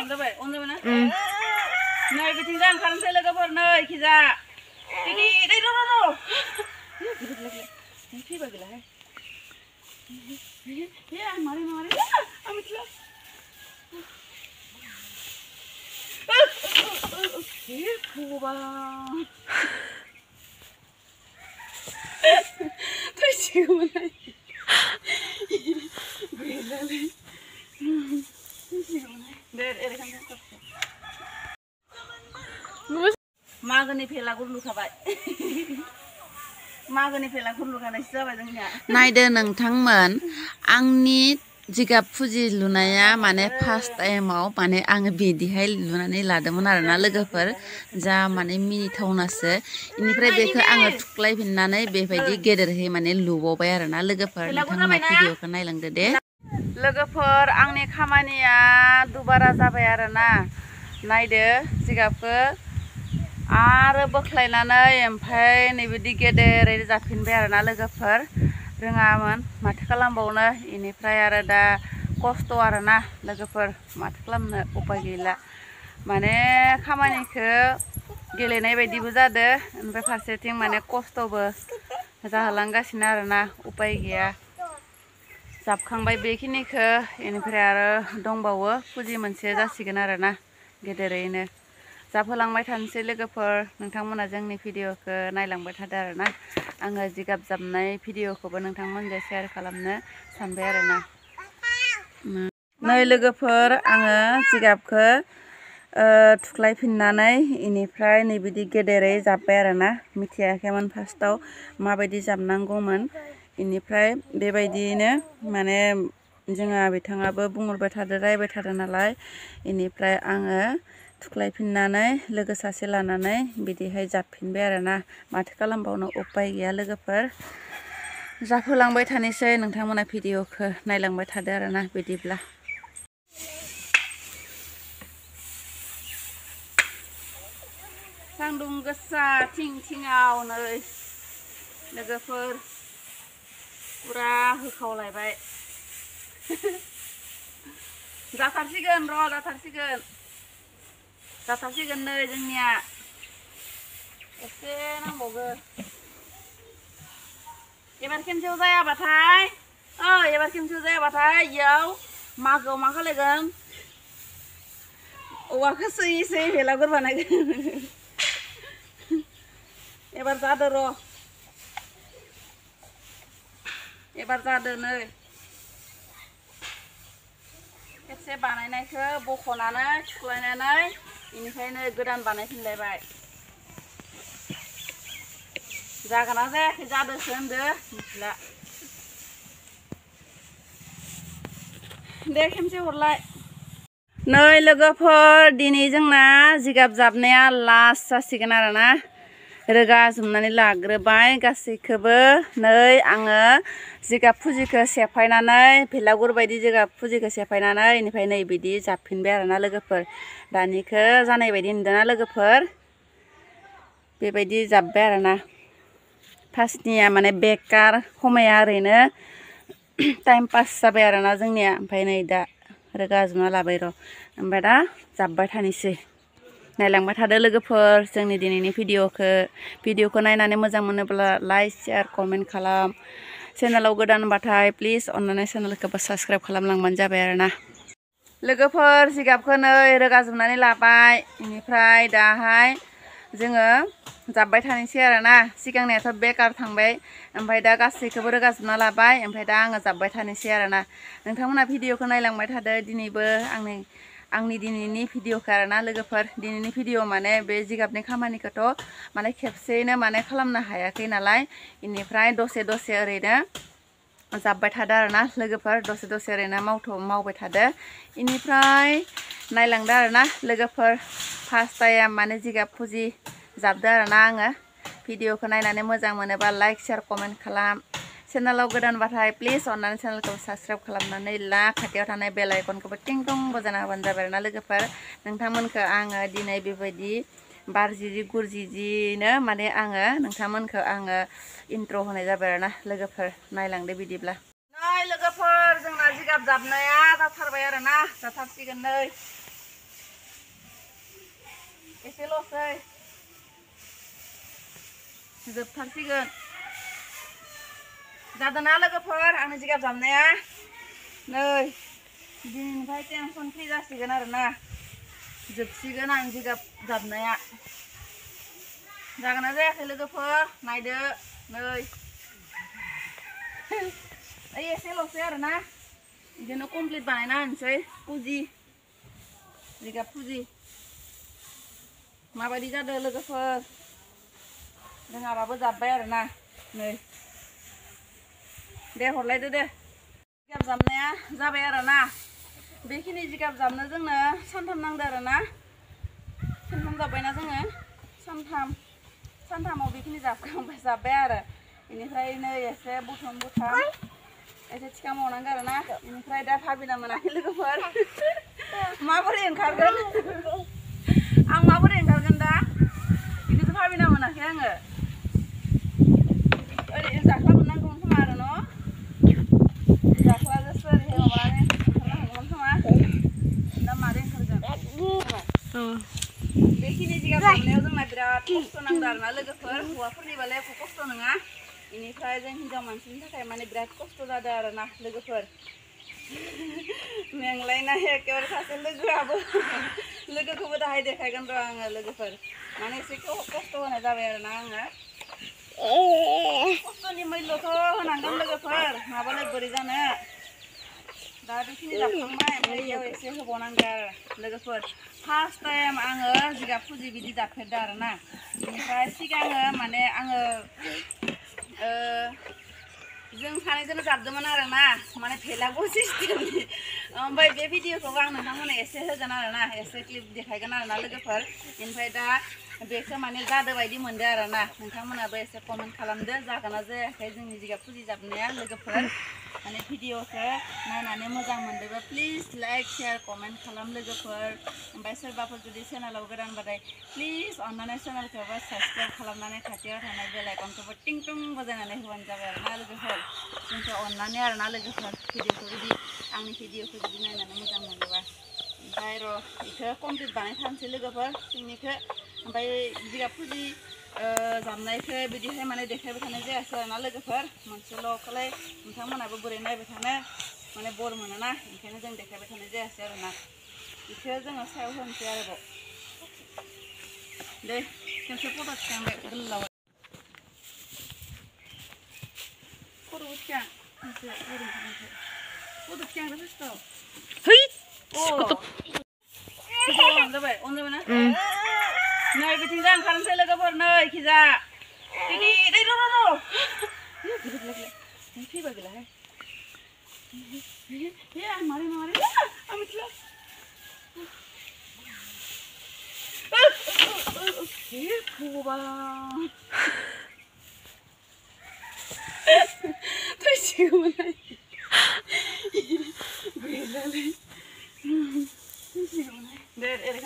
जाबाय ना नै बिथिंजाय ओंखारनोसै लोगोफोर नै खिजा दिनै दै फैबाय गैलाहाय मारै आं मिथिला भगवान थैसिगौमोनहाय गैलालै मागोनि भेलागुर लुखाबाय मागोनि भेलागुर लुखानायसो जाबाय जोंनिया नायदो नोंथांमोन आंनि जिगाब फुजि लुनाया माने फार्स्ट टाइमाव माने आङो बिदिहाय लुनानै लादोंमोन आरोना लोगोफोर जा माने मिनिथावनासो इनिफ्राय बेखौ आङो थुख्लायफिननानै बेबायदि गेदेरहै माने लुबावबाय आरोना लोगोफोर नोंथांमोना भिडिअखौ नायलांदो दे लोगोफोर आंनि खामानिया दुबारा जाबाय आरोना नायदो जिगाबखौ आरो बोख्लायनानै ओमफ्राय नैबिदि गेदेरै जाफिनबाय आरोना लोगोफोर रोङामोन माथो खालामबावनो इनिफ्राय आरो दा खस्थ' आरोना लोगोफोर माथो खालामनो उपाय गैला माने खामानिखौ गेलेनाय बायदिबो जादों ओमफ्राय फारसेथिं माने खस्थ'बो जाहोलांगासिनो आरोना उपाय गैया जाबखांबाय बेखिनिखौ इनिफ्राय आरो दंबावो फुजि मोनसे जासिगोन आरोना गेदेरैनो जाबहोलांबाय थानोसै लोगोफोर नोंथांमोना जोंनि भिडिअखौ नायलांबाय थादो आरोना आङो जिगाब जाबनाय भिडिअखौबो नोंथांमोनजों शेयार खालामनो सानबाय आरोना नै लोगोफोर आङो जिगाबखौ थुख्लायफिननानै इनिफ्राय नैबिदि गेदेरै जाब्बाय आरोना मिथियाखैमोन फार्स्टआव माबायदि जाबनांगौमोन इनिफ्राय बेबायदियैनो माने जोंहा बिथाङाबो बुंहरबाय थादो रायबाय थादो नालाय इनिफ्राय आङो थुख्लायफिननानै लोगो सासे लानानै बिदिहाय जाबफिनबाय आरोना माथो खालामबावनो उपाय गैया लोगोफोर जाफोलांबाय थानोसै नोंथांमोना भिडिअखौ नायलांबाय थादो आरोना बिदिब्ला सान्दुं गोसा थिङाव नै लोगोफोर पुरा होखावलायबाय जाथारसिगोन नै जोंनिया एसे नांबावगौ एबार खेमसेयाव जायाबाथाय इयाव मागोआव मा खालायगोन औवाखौ सोयै भेलागुर बानायगोन एबार जादो नै खेबसे बानायनायखौ बख'नानै थुख्लायनानै बेनिखायनो गोदान बानायफिनलायबाय जागोना जायाखै जादोसो होनदो मिथिला दे खेमसे हरलाय नै लोगोफोर दिनै जोंना जिगाब जाबनाया लास्ट जासिगोन आरोना रोगा जोबनानै लाग्रोबाय गासैखौबो नै आङो जिगाब फुजिखौ सेफायनानै भेलागुर बायदि जिगाब फुजिखौ सेफायनानै इनिफ्राय नै बिदि जाबफिनबाय आरोना लोगोफोर दानिखौ जानाय बायदि नुदोंना लोगोफोर बेबायदि जाब्बाय आरोना फार्स्टनिया माने बेकार समाया ओरैनो टाइम पास जाबाय आरोना जोंनिया ओमफ्राय नै दा रोगा जोबना लाबाय र' ओमफ्राय दा जाब्बाय थानोसै नायलांबाय थादो लोगोफोर जोंनि दिनैनि भिडिअखौ नायनानै मोजां मोनोब्ला लाइक शेयार कमेन्ट खालाम चेनेलाव गोदानबाथाय प्लिज अन्नानै चेनेलखौबो साबस्क्राइब खालामलांबानो जाबाय आरोना लोगोफोर जिगाबखौ नै रोगाजोबनानै लाबाय बेनिफ्राय दाहाय जोङो जाब्बाय थानोसै आरोना सिगांनियाथ' बेकार थांबाय ओमफ्राय दा गासैखौबो रोगाजोबना लाबाय ओमफ्राय दा आङो जाब्बाय थानोसै आरोना नोंथांमोना भिडिअखौ नायलांबाय थादो दिनैबो आंनि दिनैनि भिडिअखौ आरोना लोगोफोर दिनैनि भिडिअ माने बे जिगाबनि खामानिखौथ' माने खेबसेयैनो माने खालामनो हायाखै नालाय बेनिफ्राय दसे ओरैनो जाब्बाय थादो आरोना लोगोफोर दसे ओरैनो मावबाय थादो बेनिफ्राय नायलांदो आरोना लोगोफोर फार्स्ट टाइम माने जिगाब फुजि जाबदो आरोना आङो भिडिअखौ नायनानै मोजां मोनोबा लाइक शेयार कमेन्ट खालाम चेनेलाव गोदानबाथाय प्लिज अन्नानै चेनेलखौ साबस्क्राइब खालामनानै ला खाथियाव थानाय बेल आइकनखौबो टिं टं बजायना होबानो जाबाय आरोना लोगोफोर नोंथांमोनखौ आङो दिनै बेबायदि बारजिजि गुरजिजिनो माने आङो नोंथांमोनखौ आङो इन्ट्र' होनाय जाबाय आरोना लोगोफोर नायलांदो बिदिब्ला नै लोगोफोर जोंना जिगाब जाबनाया जाथारबाय आरोना जाथारसिगोन नै एसेल'सै जोबथारसिगोन जादोंना लोगोफोर आंनि जिगाब जाबनाया नै दिनैनिफ्राय टेनसन फ्रि जासिगोन आरोना जोबसिगोन आं जिगाब जाबनाया जागोन ना जायाखै लोगोफोर नायदो नै ओइ एसेल'सै आरोना बिदिनो कमप्लिट बानायना होनोसै फुजि जिगाब फुजि माबायदि जादों लोगोफोर जोंहाबाबो जाब्बाय आरोना नै दे हरलायदो दे जिगाब जाबनाया जाबाय आरोना बेखिनि जिगाब जाबनो जोंनो सानथाम नांदो आरोना सानथाम जाबायना जोङो सानथामाव बेखिनि जाब्बाय आरो बेनिफ्राय नै एसे बुथुम एसे थिखांबावनांगौ आरोना बेनिफ्राय दा भाबिना मोनाखै लोगोफोर माबोरै ओंखारगोन आं माबोरै ओंखारगोन दा बेखौसो भाबिना मोनाखै आङो ओरैनो जाख्ला मोननांगौमोन खोमा आरो न' जाख्लाजोंसो ओरैहाय माबानानै ओंखारनो हागौमोन खोमा दा मारै ओंखारगोन बेखिनि जिगाब जाबनायाव जोंना बिराद खस्थ' नांदों आरोना लोगोफोर हौवाफोरनिबालाय एख' खस्थ' नङा बेनिफ्राय जों हिनजाव मानसिनि थाखाय माने बिराद खस्थ' जादों आरोना लोगोफोर मेंलायनाय एखेबारे सासे लोगोखौबो दाहाय देखायगोन र' आङो लोगोफोर माने एसे खस्थ' होनाय जाबाय आरोना आङो खस्थ'नि मैल्यथ' होनांगोन लोगोफोर माबालाय बोरै जानो दा बेखिनि जाबखांबाय ओमफ्राय बेयाव एसे होबावनांगौ आरो लोगोफोर फार्स्ट टाइम आङो जिगाब फुजि बिदि जाफेरदों आरोना बेनिफ्राय सिगाङो माने आङो जों सानैजों जाबदोंमोन आरोना माने भेलागुर सिस्टेमनि ओमफ्राय बे भिडिअखौबो आं नोंथांमोननो एसे होगोन आरोना एसे क्लिप देखायगोन आरोना लोगोफोर बेनिफ्राय दा बेखौ माने जादों बायदि मोनदों आरोना नोंथांमोनाबो एसे कमेन्ट खालामदो जागोन ना जायाखै जोंनि जिगाब फुजि जाबनाया लोगोफोर माने भिडिअखौ नायनानै मोजां मोनदोंबा प्लिज लाइक शेयार कमेन्ट खालाम लोगोफोर ओमफ्राय सोरबाफोर जुदि चेनेलाव गोदानबाथाय प्लिज अन्नानै चेनेलखौबो साबस्क्राइब खालामनानै खाथियाव थानाय बेल आइकनखौबो टिं टुं बजायनानै होबानो जाबाय आरोना लोगोफोर जोंखौ अन्नानै आरोना लोगोफोर भिडिअखौ जुदि आंनि भिडिअखौ जुदि नायनानै मोजां मोनोबा ओमफ्राय र' बेखौ कमप्लिट बानायथारनोसै लोगोफोर सिंनिखौ ओमफ्राय जिगाब फुजि जाबनायखौ बिदिहाय माने देखायबाय थानाय जायासै आरोना लोगोफोर मोनसेल'खौलाय नोंथांमोनाबो बोरै नायबाय थानो माने बर मोनोना ओंखायनो जों देखायबाय थानाय जायासै आरोना बेखौ जोङो सायाव होनोसै आरोबाव दे खेबसे फट' थिखांबाय गोलाव फट' थिखां फट' थिखांदो फार्स्टआव जाबाय ना नै बिथिंजा ओंखारनोसै लोगोफोर नै खिजा फैबा गैलाहाय आं मारै आं मिथिला भगबान थैसिगौमोनहाय गैलालै दे ओरै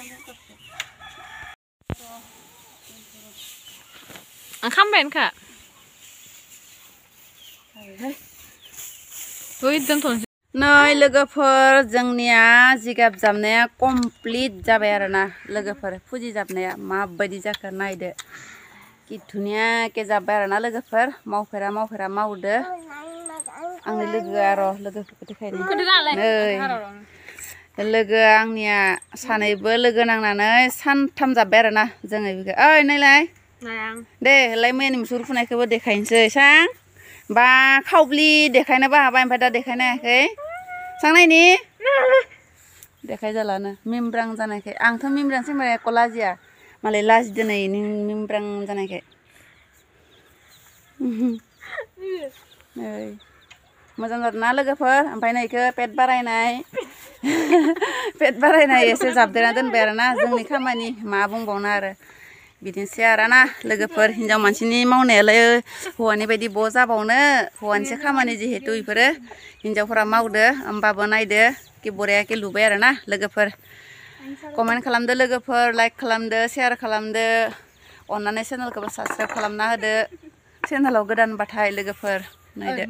खामबायानोखा नै लोगोफोर जोंनिया जिगाब जाबनाया कमप्लिट जाबाय आरोना लोगोफोर फुजि जाबनाया माबायदि जाखो नायदो कि धुनियाके जाबबाय आरोना लोगोफोर मावफेरा मावदो आंनि लोगोआ र' लोगोफोरखौ देखायनो नै लोगोआ आंनिया सानैबो लोगो नांनानै सानथाम जाबबाय आरोना जोङो बेखौ ओइ नायलाय दे लाय मैयानि मुसुर फुनायखौबो देखायनोसै सां बा खावब्लि देखायनोबो हाबाय ओमफ्राय दा देखायनो हायाखै सां नायनि देखाय जालानो मिमब्रां जानायखाय आंथ' मिमब्रां सिमब्रां एख' लाजिया मालाय लाजिदो नै मिमब्रां जानायखाय नै मोजां जादोंना लोगोफोर ओमफ्राय नै इखौ पेट बारायनाय एसे जाबदेरना दोनबाय आरोना जोंनि खामानि मा बुंबावनो आरो बिदिनोसै आरोना लोगोफोर हिनजाव मानसिनि मावनायालाय हौवानि बायदि ब' जाबावनो हौवानिसो खामानि जिहेतु इफोरो हिनजावफोरा मावदो होमबाबो नायदो कि बरियाके लुबाय आरोना लोगोफोर कमेन्ट खालामदो लोगोफोर लाइक खालामदो शेयार खालामदो अन्नानै चेनेलखौबो साबस्क्राइब खालामना होदो चेनेलाव गोदानबाथाय लोगोफोर नायदो